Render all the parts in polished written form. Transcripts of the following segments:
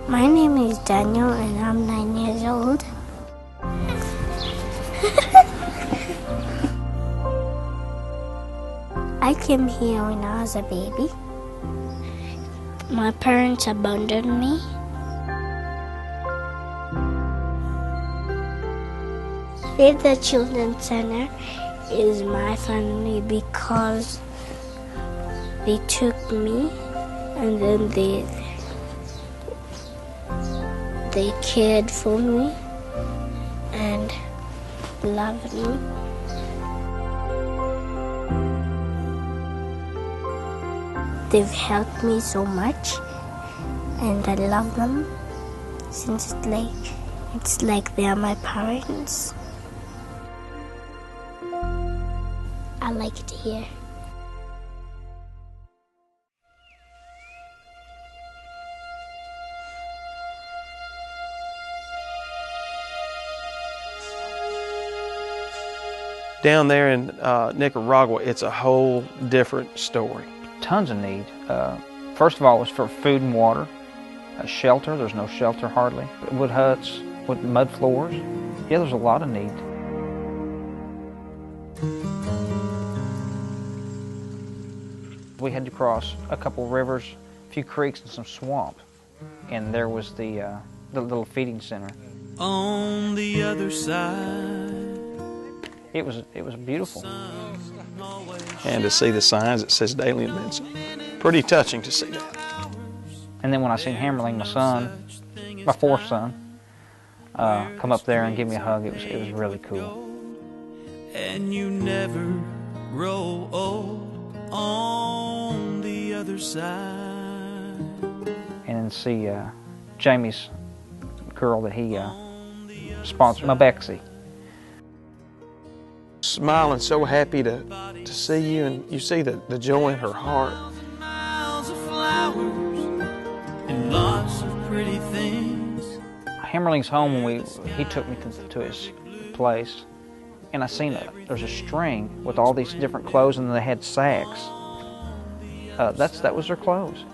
My name is Daniel and I'm 9 years old. I came here when I was a baby. My parents abandoned me. Save the Children's Center is my family because they took me and then they cared for me and loved me. They've helped me so much and I love them since it's like they are my parents. I like it here. Down there in Nicaragua, it's a whole different story. Tons of need. First of all, it was for food and water, shelter. There's no shelter hardly. Wood huts with mud floors. Yeah, there's a lot of need. We had to cross a couple rivers, a few creeks, and some swamp, and there was the little feeding center. On the other side, it was beautiful. And to see the signs that says daily admission, pretty touching to see that. And then when I seen Hammerling, my son, my fourth son, come up there and give me a hug, it was really cool. And you never grow old on the other side. And then see Jamie's girl that he sponsored, my Bexy. Smiling, so happy to see you, and you see the joy in her heart. Miles of flowers and lots of pretty things. Hammerling's home, when he took me to his place, and I seen there's a string with all these different clothes, and they had sacks. That was their clothes.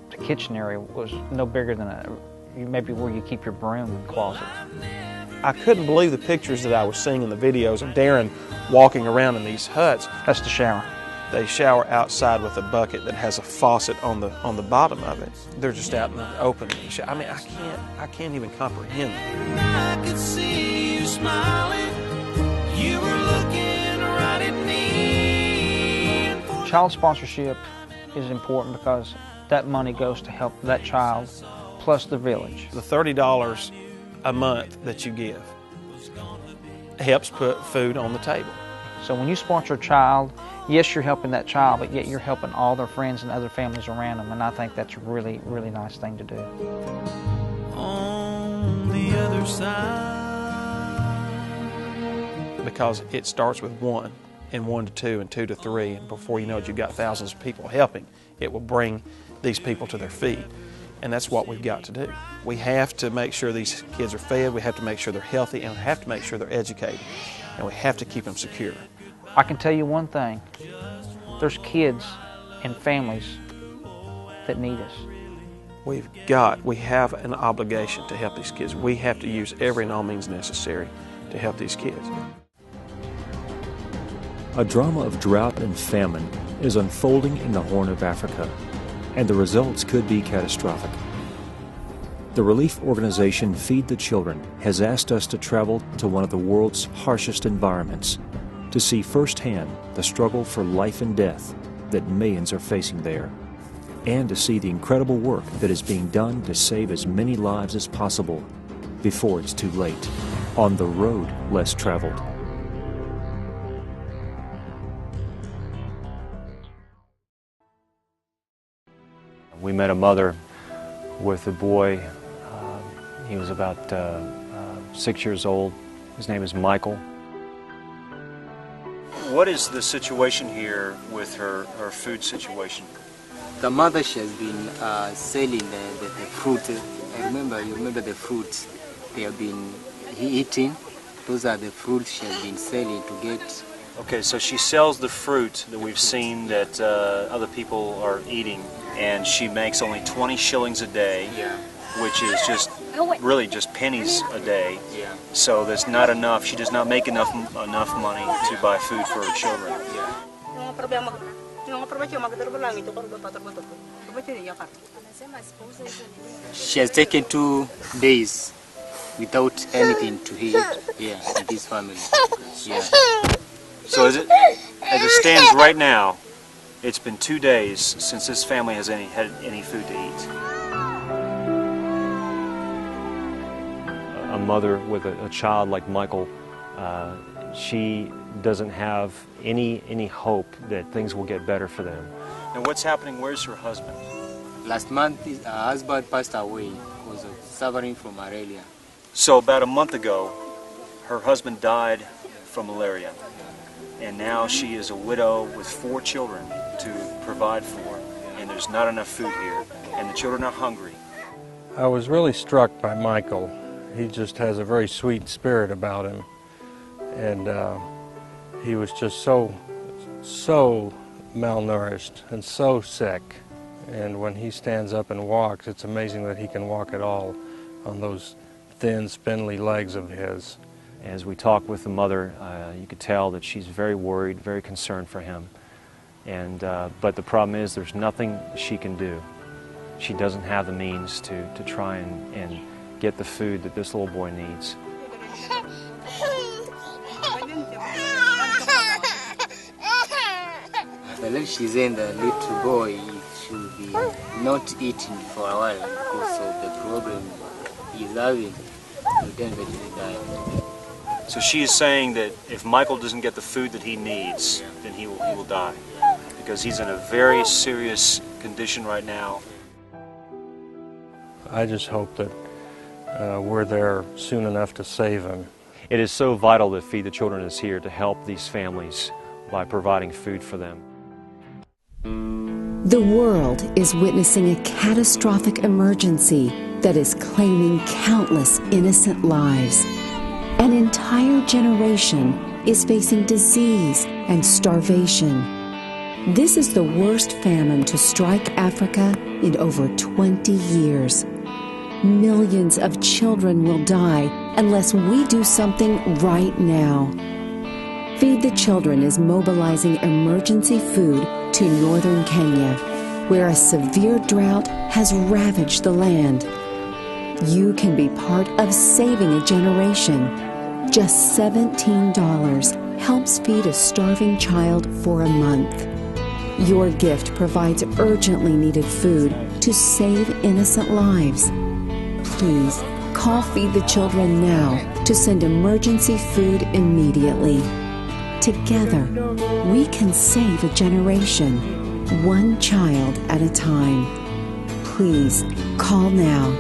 The kitchen area was no bigger than maybe where you keep your broom closet. I couldn't believe the pictures that I was seeing in the videos of Darren walking around in these huts. That's the shower. They shower outside with a bucket that has a faucet on the bottom of it. They're just out in the open. I mean, I can't even comprehend it. I could see you smiling. You were looking right at me. Child sponsorship is important because that money goes to help that child plus the village. The $30 a month that you give helps put food on the table. So when you sponsor a child, yes, you're helping that child, but yet you're helping all their friends and other families around them, and I think that's a really, really nice thing to do. On the other side. Because it starts with 1, and 1 to 2, and 2 to 3, and before you know it, you've got thousands of people helping. It will bring these people to their feet. And that's what we've got to do. We have to make sure these kids are fed, we have to make sure they're healthy, and we have to make sure they're educated. And we have to keep them secure. I can tell you one thing. There's kids and families that need us. We have an obligation to help these kids. We have to use every and all means necessary to help these kids. A drama of drought and famine is unfolding in the Horn of Africa, and the results could be catastrophic. The relief organization Feed the Children has asked us to travel to one of the world's harshest environments to see firsthand the struggle for life and death that millions are facing there, and to see the incredible work that is being done to save as many lives as possible before it's too late, on the road less traveled. We met a mother with a boy. He was about 6 years old. His name is Michael. What is the situation here with her food situation? The mother, she has been selling the fruit. You remember the fruits they have been eating? Those are the fruits she has been selling to get. Okay, so she sells the fruit that we've seen that other people are eating, and she makes only 20 shillings a day. Yeah. which is just really just pennies a day. Yeah. So that's not enough. She does not make enough money to buy food for her children. She has taken 2 days without anything to eat. Yeah, in this family. Yeah. So as it stands right now, it's been 2 days since this family has had any food to eat. A mother with a child like Michael, she doesn't have any hope that things will get better for them. Now what's happening? Where's her husband? Last month, her husband passed away because of suffering from malaria. So about a month ago, her husband died from malaria. And now she is a widow with 4 children to provide for. And there's not enough food here. And the children are hungry. I was really struck by Michael. He just has a very sweet spirit about him. And he was just so malnourished and so sick. And when he stands up and walks, it's amazing that he can walk at all on those thin, spindly legs of his. As we talked with the mother, you could tell that she's very worried, very concerned for him. And but the problem is there's nothing she can do. She doesn't have the means to try and get the food that this little boy needs. The she's in the little boy should be not eating for a while because of the problem he's having. He then eventually die. So she is saying that if Michael doesn't get the food that he needs, then he will die. Because he's in a very serious condition right now. I just hope that we're there soon enough to save him. It is so vital that Feed the Children is here to help these families by providing food for them. The world is witnessing a catastrophic emergency that is claiming countless innocent lives. An entire generation is facing disease and starvation. This is the worst famine to strike Africa in over 20 years. Millions of children will die unless we do something right now. Feed the Children is mobilizing emergency food to northern Kenya, where a severe drought has ravaged the land. You can be part of saving a generation. Just $17 helps feed a starving child for a month. Your gift provides urgently needed food to save innocent lives. Please call Feed the Children now to send emergency food immediately. Together, we can save a generation, one child at a time. Please call now.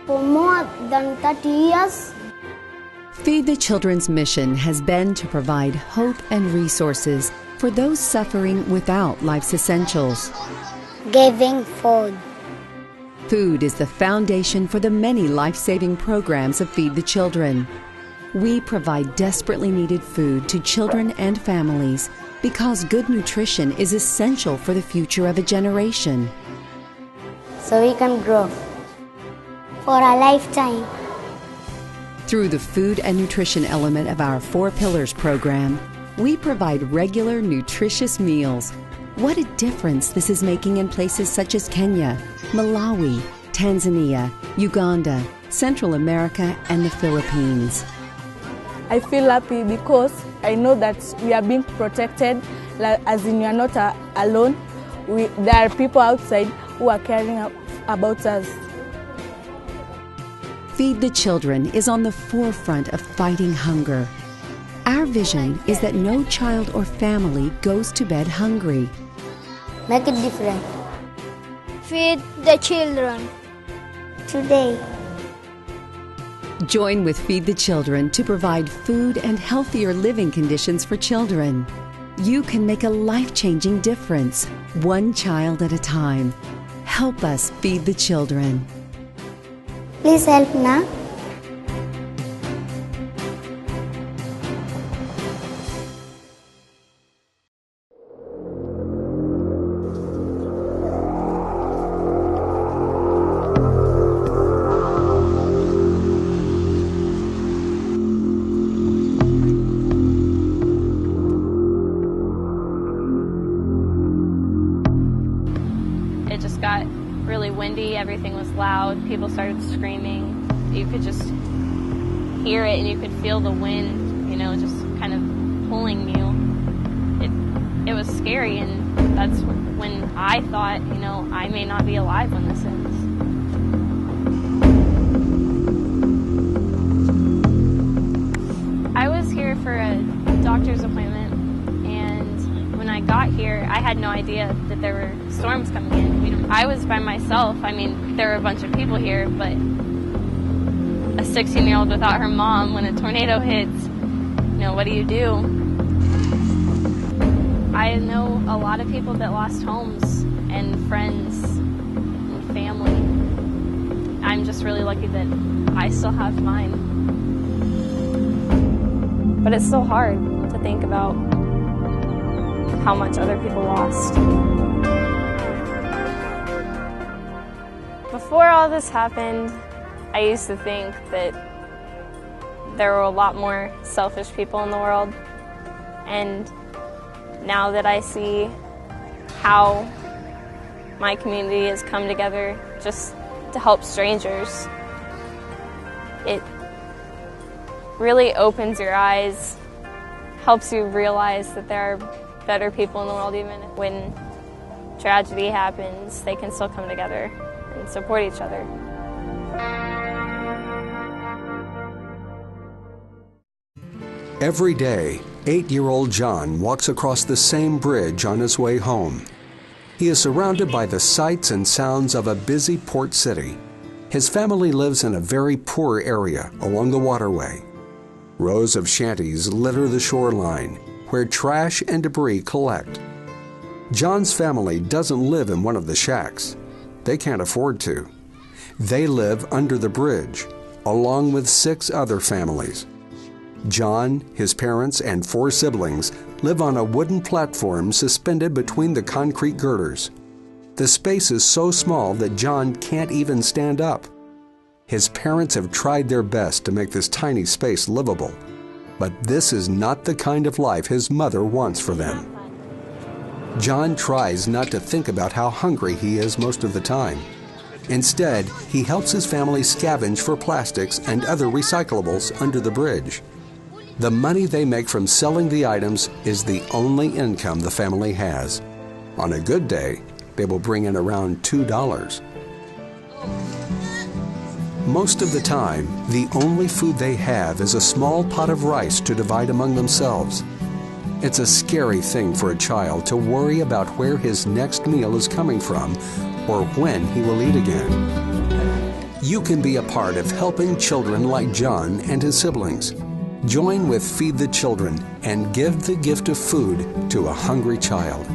For more than 30 years, Feed the Children's mission has been to provide hope and resources for those suffering without life's essentials. giving food. Food is the foundation for the many life-saving programs of Feed the Children. We provide desperately needed food to children and families because good nutrition is essential for the future of a generation. So we can grow for a lifetime. Through the food and nutrition element of our 4 Pillars program, we provide regular, nutritious meals. What a difference this is making in places such as Kenya, Malawi, Tanzania, Uganda, Central America, and the Philippines. I feel happy because I know that we are being protected, as in we are not alone. There are people outside who are caring about us. Feed the Children is on the forefront of fighting hunger. Our vision is that no child or family goes to bed hungry. Make it different. Feed the children. Today. Join with Feed the Children to provide food and healthier living conditions for children. You can make a life-changing difference, one child at a time. Help us feed the children. Please help now. really windy, everything was loud, people started screaming. You could just hear it and you could feel the wind, you know, just kind of pulling you. It was scary, and that's when I thought, you know, I may not be alive when this ends. I was here for a doctor's appointment, and when I got here, I had no idea that there were storms coming in. I was by myself. I mean, there were a bunch of people here, but a 16-year-old without her mom, when a tornado hits, you know, what do you do? I know a lot of people that lost homes and friends and family. I'm just really lucky that I still have mine. But it's still hard to think about how much other people lost. Before all this happened, I used to think that there were a lot more selfish people in the world. And now that I see how my community has come together just to help strangers, it really opens your eyes, helps you realize that there are better people in the world. Even when tragedy happens, they can still come together and support each other. Every day, 8-year-old John walks across the same bridge on his way home. He is surrounded by the sights and sounds of a busy port city. His family lives in a very poor area along the waterway. Rows of shanties litter the shoreline, where trash and debris collect. John's family doesn't live in one of the shacks. They can't afford to. They live under the bridge, along with 6 other families. John, his parents, and 4 siblings live on a wooden platform suspended between the concrete girders. The space is so small that John can't even stand up. His parents have tried their best to make this tiny space livable, but this is not the kind of life his mother wants for them. John tries not to think about how hungry he is most of the time. Instead, he helps his family scavenge for plastics and other recyclables under the bridge. The money they make from selling the items is the only income the family has. On a good day, they will bring in around $2. Most of the time, the only food they have is a small pot of rice to divide among themselves. It's a scary thing for a child to worry about where his next meal is coming from or when he will eat again. You can be a part of helping children like John and his siblings. Join with Feed the Children and give the gift of food to a hungry child.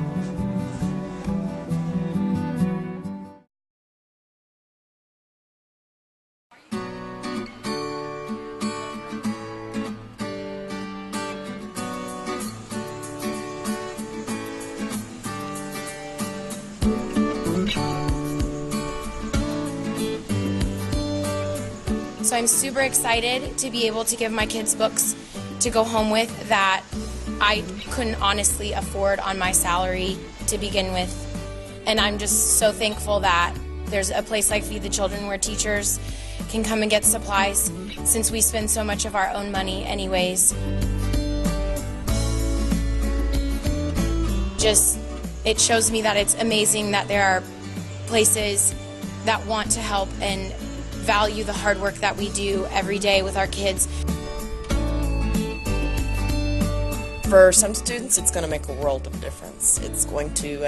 So I'm super excited to be able to give my kids books to go home with that I couldn't honestly afford on my salary to begin with. And I'm just so thankful that there's a place like Feed the Children where teachers can come and get supplies since we spend so much of our own money anyways. Just, it shows me that it's amazing that there are places that want to help and value the hard work that we do every day with our kids. For some students, it's going to make a world of difference. It's going to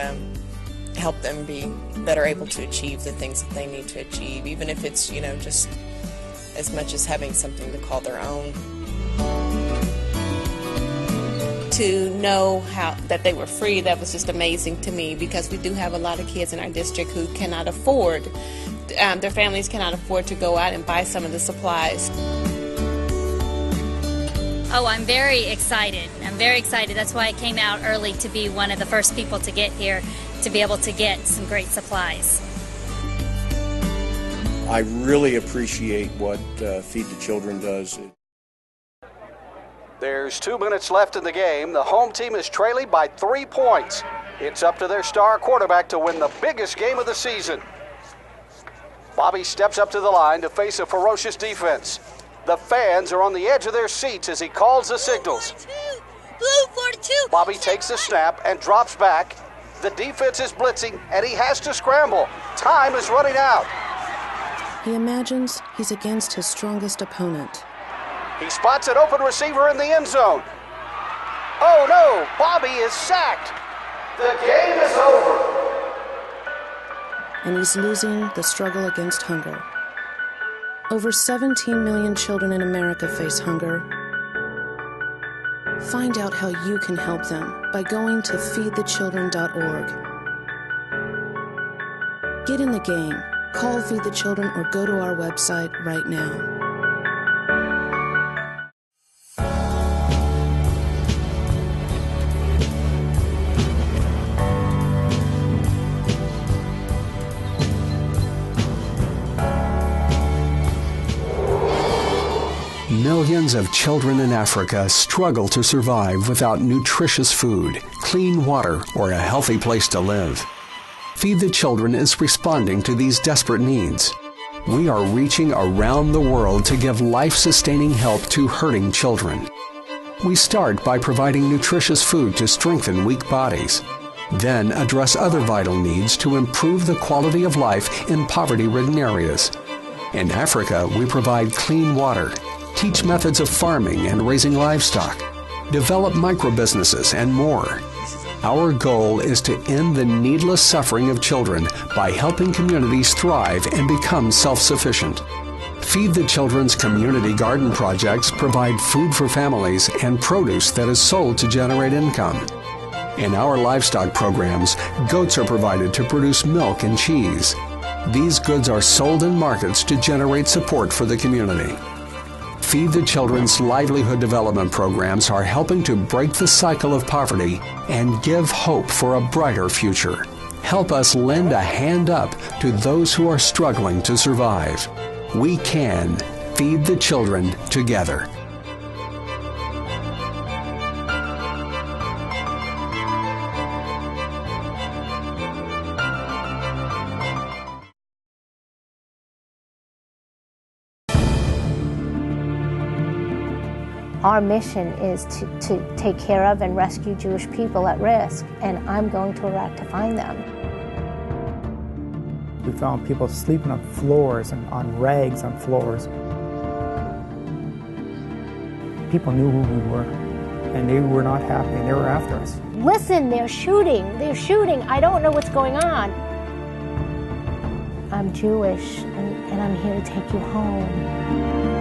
help them be better able to achieve the things that they need to achieve, even if it's, you know, just as much as having something to call their own. To know that they were free, that was just amazing to me, because we do have a lot of kids in our district who cannot afford, their families cannot afford to go out and buy some of the supplies. Oh, I'm very excited. I'm very excited. That's why I came out early, to be one of the first people to get here, to be able to get some great supplies. I really appreciate what Feed the Children does. There's 2 minutes left in the game. The home team is trailing by 3 points. It's up to their star quarterback to win the biggest game of the season. Bobby steps up to the line to face a ferocious defense. The fans are on the edge of their seats as he calls the signals. Blue 42. Bobby takes the snap and drops back. The defense is blitzing, and he has to scramble. Time is running out. He imagines he's against his strongest opponent. He spots an open receiver in the end zone. Oh no, Bobby is sacked. The game is over. And he's losing the struggle against hunger. Over 17 million children in America face hunger. Find out how you can help them by going to feedthechildren.org. Get in the game, call Feed the Children, or go to our website right now. Millions of children in Africa struggle to survive without nutritious food, clean water, or a healthy place to live. Feed the Children is responding to these desperate needs. We are reaching around the world to give life-sustaining help to hurting children. We start by providing nutritious food to strengthen weak bodies, then address other vital needs to improve the quality of life in poverty-ridden areas. In Africa, we provide clean water, teach methods of farming and raising livestock, develop micro-businesses, and more. Our goal is to end the needless suffering of children by helping communities thrive and become self-sufficient. Feed the Children's community garden projects provide food for families and produce that is sold to generate income. In our livestock programs, goats are provided to produce milk and cheese. These goods are sold in markets to generate support for the community. Feed the Children's livelihood development programs are helping to break the cycle of poverty and give hope for a brighter future. Help us lend a hand up to those who are struggling to survive. We can feed the children together. Our mission is to take care of and rescue Jewish people at risk, and I'm going to Iraq to find them. We found people sleeping on floors and on rags on floors. People knew who we were, and they were not happy, and they were after us. Listen, they're shooting, I don't know what's going on. I'm Jewish, and I'm here to take you home.